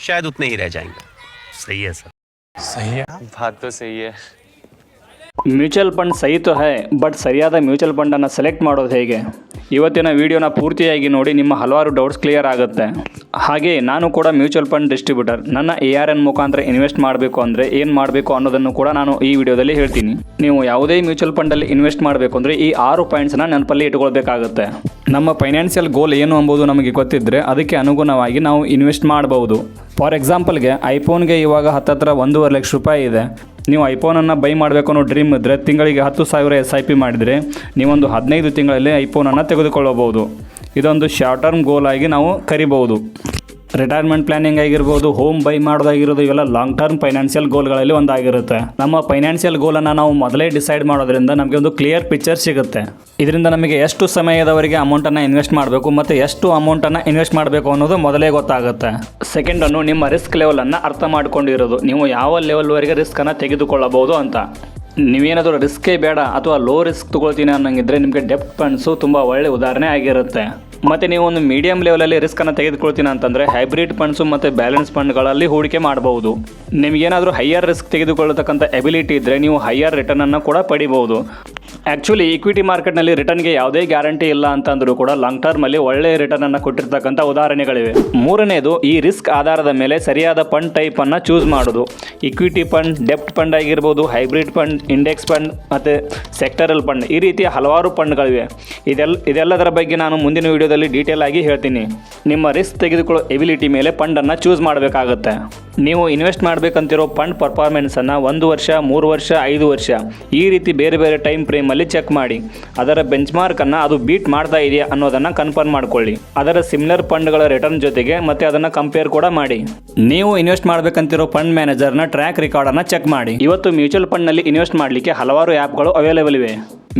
शायद उतने ही रह जाएंगे। सही है सर। सही है। बात तो सही है। ಮ್ಯೂಚುವಲ್ ಫಂಡ್ ಸಹಿ ತೋ ಹೈ ಬಟ್ ಸರಿಯಾದ ಮ್ಯೂಚುವಲ್ ಫಂಡನ್ನು ಸೆಲೆಕ್ಟ್ ಮಾಡೋದು ಹೇಗೆ? ಇವತ್ತಿನ ವಿಡಿಯೋನ ಪೂರ್ತಿಯಾಗಿ ನೋಡಿ, ನಿಮ್ಮ ಹಲವಾರು ಡೌಟ್ಸ್ ಕ್ಲಿಯರ್ ಆಗುತ್ತೆ. ಹಾಗೆ ನಾನು ಕೂಡ ಮ್ಯೂಚುವಲ್ ಫಂಡ್ ಡಿಸ್ಟ್ರಿಬ್ಯೂಟರ್. ನನ್ನ ARN ಮುಖಾಂತರ ಇನ್ವೆಸ್ಟ್ ಮಾಡಬೇಕು ಅಂದರೆ ಏನು ಮಾಡಬೇಕು ಅನ್ನೋದನ್ನು ಕೂಡ ನಾನು ಈ ವಿಡಿಯೋದಲ್ಲಿ ಹೇಳ್ತೀನಿ. ನೀವು ಯಾವುದೇ ಮ್ಯೂಚುವಲ್ ಫಂಡಲ್ಲಿ ಇನ್ವೆಸ್ಟ್ ಮಾಡಬೇಕು ಅಂದರೆ ಈ 6 ಪಾಯಿಂಟ್ಸ್ನ ನೆನಪಲ್ಲಿ ಇಟ್ಕೊಳ್ಬೇಕಾಗುತ್ತೆ. ನಮ್ಮ ಫೈನಾನ್ಷಿಯಲ್ ಗೋಲ್ ಏನು ಎಂಬುದು ನಮಗೆ ಗೊತ್ತಿದ್ದರೆ ಅದಕ್ಕೆ ಅನುಗುಣವಾಗಿ ನಾವು ಇನ್ವೆಸ್ಟ್ ಮಾಡಬಹುದು. ಫಾರ್ ಎಕ್ಸಾಂಪಲ್ಗೆ ಐಫೋನ್ಗೆ ಇವಾಗ ಹತ್ತತ್ರ 1.5 ಲಕ್ಷ ರೂಪಾಯಿ ಇದೆ. ನೀವು ಐಫೋನನ್ನು ಬೈ ಮಾಡಬೇಕು ಅನ್ನೋ ಡ್ರೀಮ್ ಇದ್ದರೆ ತಿಂಗಳಿಗೆ 10,000 SIP ಮಾಡಿದರೆ ನೀವೊಂದು 15 ತಿಂಗಳಲ್ಲಿ ಐಫೋನನ್ನು ತೆಗೆದುಕೊಳ್ಳಬಹುದು. ಇದೊಂದು ಶಾರ್ಟ್ ಟರ್ಮ್ ಗೋಲ್ ಆಗಿ ನಾವು ಕರಿಬಹುದು. ರಿಟೈರ್ಮೆಂಟ್ ಪ್ಲಾನಿಂಗ್ ಆಗಿರ್ಬೋದು, ಹೋಮ್ ಬೈ ಮಾಡೋದಾಗಿರೋದು, ಇವೆಲ್ಲ ಲಾಂಗ್ ಟರ್ಮ್ ಫೈನಾನ್ಷಿಯಲ್ ಗೋಲ್ಗಳಲ್ಲಿ ಒಂದಾಗಿರುತ್ತೆ. ನಮ್ಮ ಫೈನಾನ್ಷಿಯಲ್ ಗೋಲನ್ನು ನಾವು ಮೊದಲೇ ಡಿಸೈಡ್ ಮಾಡೋದ್ರಿಂದ ನಮಗೆ ಒಂದು ಕ್ಲಿಯರ್ ಪಿಕ್ಚರ್ ಸಿಗುತ್ತೆ. ಇದರಿಂದ ನಮಗೆ ಎಷ್ಟು ಸಮಯದವರೆಗೆ ಅಮೌಂಟನ್ನು ಇನ್ವೆಸ್ಟ್ ಮಾಡಬೇಕು ಮತ್ತು ಎಷ್ಟು ಅಮೌಂಟನ್ನು ಇನ್ವೆಸ್ಟ್ ಮಾಡಬೇಕು ಅನ್ನೋದು ಮೊದಲೇ ಗೊತ್ತಾಗುತ್ತೆ. ಸೆಕೆಂಡನ್ನು ನಿಮ್ಮ ರಿಸ್ಕ್ ಲೆವೆಲನ್ನು ಅರ್ಥ ಮಾಡ್ಕೊಂಡಿರೋದು, ನೀವು ಯಾವ ಲೆವೆಲ್ವರೆಗೆ ರಿಸ್ಕನ್ನು ತೆಗೆದುಕೊಳ್ಳಬಹುದು ಅಂತ. ನೀವೇನಾದರೂ ರಿಸ್ಕೇ ಬೇಡ ಅಥವಾ ಲೋ ರಿಸ್ಕ್ ತೊಗೊಳ್ತೀನಿ ಅನ್ನೋಂಗಿದ್ರೆ ನಿಮಗೆ ಡೆಪ್ಟ್ ಫಂಡ್ಸು ತುಂಬ ಒಳ್ಳೆ ಉದಾಹರಣೆ ಆಗಿರುತ್ತೆ. ಮತ್ತು ನೀವು ಒಂದು ಮೀಡಿಯಂ ಲೆವೆಲಲ್ಲಿ ರಿಸ್ಕನ್ನು ತೆಗೆದುಕೊಳ್ತೀನಿ ಅಂತಂದರೆ ಹೈಬ್ರಿಡ್ ಫಂಡ್ಸು ಮತ್ತು ಬ್ಯಾಲೆನ್ಸ್ ಫಂಡ್ಗಳಲ್ಲಿ ಹೂಡಿಕೆ ಮಾಡಬಹುದು. ನಿಮಗೇನಾದರೂ ಹೈಯರ್ ರಿಸ್ಕ್ ತೆಗೆದುಕೊಳ್ಳತಕ್ಕಂಥ ಎಬಿಲಿಟಿ ಇದ್ದರೆ ನೀವು ಹೈಯರ್ ರಿಟರ್ನನ್ನು ಕೂಡ ಪಡಿಬಹುದು. ಆ್ಯಕ್ಚುಲಿ ಈಕ್ವಿಟಿ ಮಾರ್ಕೆಟ್ನಲ್ಲಿ ರಿಟರ್ನ್ಗೆ ಯಾವುದೇ ಗ್ಯಾರಂಟಿ ಇಲ್ಲ ಅಂತಂದರೂ ಕೂಡ ಲಾಂಗ್ ಟರ್ಮಲ್ಲಿ ಒಳ್ಳೆಯ ರಿಟರ್ನನ್ನು ಕೊಟ್ಟಿರ್ತಕ್ಕಂಥ ಉದಾಹರಣೆಗಳಿವೆ. ಮೂರನೇದು, ಈ ರಿಸ್ಕ್ ಆಧಾರದ ಮೇಲೆ ಸರಿಯಾದ ಫಂಡ್ ಟೈಪನ್ನು ಚೂಸ್ ಮಾಡೋದು. ಈಕ್ವಿಟಿ ಫಂಡ್, ಡೆಪ್ಟ್ ಫಂಡ್ ಆಗಿರ್ಬೋದು, ಹೈಬ್ರಿಡ್ ಫಂಡ್, ಇಂಡೆಕ್ಸ್ ಫಂಡ್ ಮತ್ತು ಸೆಕ್ಟರಲ್ ಫಂಡ್, ಈ ರೀತಿಯ ಹಲವಾರು ಫಂಡ್ಗಳಿವೆ. ಇದೆಲ್ಲದರ ಬಗ್ಗೆ ನಾನು ಮುಂದಿನ ವಿಡಿಯೋದಲ್ಲಿ ಡೀಟೇಲ್ ಆಗಿ ಹೇಳ್ತೀನಿ. ನಿಮ್ಮ ರಿಸ್ಕ್ ತೆಗೆದುಕೊಳ್ಳೋ ಎಬಿಲಿಟಿ ಮೇಲೆ ಫಂಡನ್ನು ಚೂಸ್ ಮಾಡಬೇಕಾಗುತ್ತೆ. ನೀವು ಇನ್ವೆಸ್ಟ್ ಮಾಡಬೇಕಂತಿರೋ ಫಂಡ್ ಪರ್ಫಾರ್ಮೆನ್ಸನ್ನು 1 ವರ್ಷ, 3 ವರ್ಷ, 5 ವರ್ಷ ಈ ರೀತಿ ಬೇರೆ ಬೇರೆ ಟೈಮ್ ಫ್ರೇಮಲ್ಲಿ ಚೆಕ್ ಮಾಡಿ. ಅದರ ಬೆಂಚ್ಮಾರ್ಕನ್ನು ಅದು ಬೀಟ್ ಮಾಡ್ತಾ ಇದೆಯಾ ಅನ್ನೋದನ್ನು ಕನ್ಫರ್ಮ್ ಮಾಡ್ಕೊಳ್ಳಿ. ಅದರ ಸಿಮಿಲರ್ ಫಂಡ್ಗಳ ರಿಟರ್ನ್ ಜೊತೆಗೆ ಮತ್ತೆ ಅದನ್ನು ಕಂಪೇರ್ ಕೂಡ ಮಾಡಿ. ನೀವು ಇನ್ವೆಸ್ಟ್ ಮಾಡಬೇಕಂತಿರೋ ಫಂಡ್ ಮ್ಯಾನೇಜರ್ನ ಟ್ರ್ಯಾಕ್ ರೆಕಾರ್ಡನ್ನು ಚೆಕ್ ಮಾಡಿ. ಇವತ್ತು ಮ್ಯೂಚುವಲ್ ಫಂಡ್ನಲ್ಲಿ ಇನ್ವೆಸ್ಟ್ ಮಾಡಲಿಕ್ಕೆ ಹಲವಾರು ಆ್ಯಪ್ಗಳು ಅವೈಲೇಬಲ್ ಇವೆ.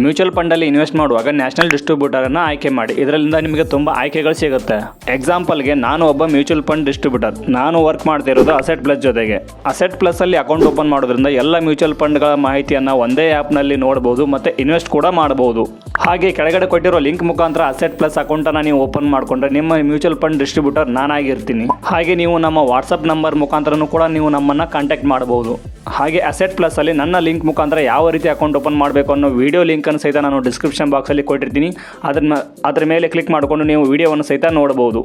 ಮ್ಯೂಚುವಲ್ ಫಂಡಲ್ಲಿ ಇನ್ವೆಸ್ಟ್ ಮಾಡುವಾಗ ನ್ಯಾಷನಲ್ ಡಿಸ್ಟ್ರಿಬ್ಯೂಟರನ್ನು ಆಯ್ಕೆ ಮಾಡಿ. ಇದರಿಂದ ನಿಮಗೆ ತುಂಬ ಆಯ್ಕೆಗಳು ಸಿಗುತ್ತೆ. ಎಕ್ಸಾಂಪಲ್ಗೆ ನಾನು ಒಬ್ಬ ಮ್ಯೂಚುವಲ್ ಫಂಡ್ ಡಿಸ್ಟ್ರಿಬ್ಯೂಟರ್. ನಾನು ವರ್ಕ್ ಮಾಡ್ತಿರೋದು ಅಸೆಟ್ ಪ್ಲಸ್ ಜೊತೆಗೆ. ಅಸೆಟ್ ಪ್ಲಸ್ಸಲ್ಲಿ ಅಕೌಂಟ್ ಓಪನ್ ಮಾಡೋದ್ರಿಂದ ಎಲ್ಲ ಮ್ಯೂಚುವಲ್ ಫಂಡ್ಗಳ ಮಾಹಿತಿಯನ್ನು ಒಂದೇ ಆ್ಯಪ್ನಲ್ಲಿ ನೋಡ್ಬೋದು ಮತ್ತು ಇನ್ವೆಸ್ಟ್ ಕೂಡ ಮಾಡಬಹುದು. ಹಾಗೆ ಕೆಳಗಡೆ ಕೊಟ್ಟಿರೋ ಲಿಂಕ್ ಮುಖಾಂತರ ಅಸೆಟ್ ಪ್ಲಸ್ ಅಕೌಂಟನ್ನು ನೀವು ಓಪನ್ ಮಾಡಿಕೊಂಡ್ರೆ ನಿಮ್ಮ ಮ್ಯೂಚುವಲ್ ಫಂಡ್ ಡಿಸ್ಟ್ರಿಬ್ಯೂಟರ್ ನಾನಾಗಿರ್ತೀನಿ. ಹಾಗೆ ನೀವು ನಮ್ಮ ವಾಟ್ಸಪ್ ನಂಬರ್ ಮುಖಾಂತರನೂ ಕೂಡ ನೀವು ನಮ್ಮನ್ನು ಕಾಂಟ್ಯಾಕ್ಟ್ ಮಾಡಬಹುದು. ಹಾಗೆ ಅಸೆಟ್ ಪ್ಲಸ್ಸಲ್ಲಿ ನನ್ನ ಲಿಂಕ್ ಮುಖಾಂತರ ಯಾವ ರೀತಿ ಅಕೌಂಟ್ ಓಪನ್ ಮಾಡಬೇಕು ಅನ್ನೋ ವಿಡಿಯೋ ಲಿಂಕನ್ನು ಸಹಿತ ನಾನು ಡಿಸ್ಕ್ರಿಪ್ಷನ್ ಬಾಕ್ಸಲ್ಲಿ ಕೊಟ್ಟಿರ್ತೀನಿ. ಅದರ ಮೇಲೆ ಕ್ಲಿಕ್ ಮಾಡಿಕೊಂಡು ನೀವು ವಿಡಿಯೋವನ್ನು ಸಹಿತ ನೋಡಬಹುದು.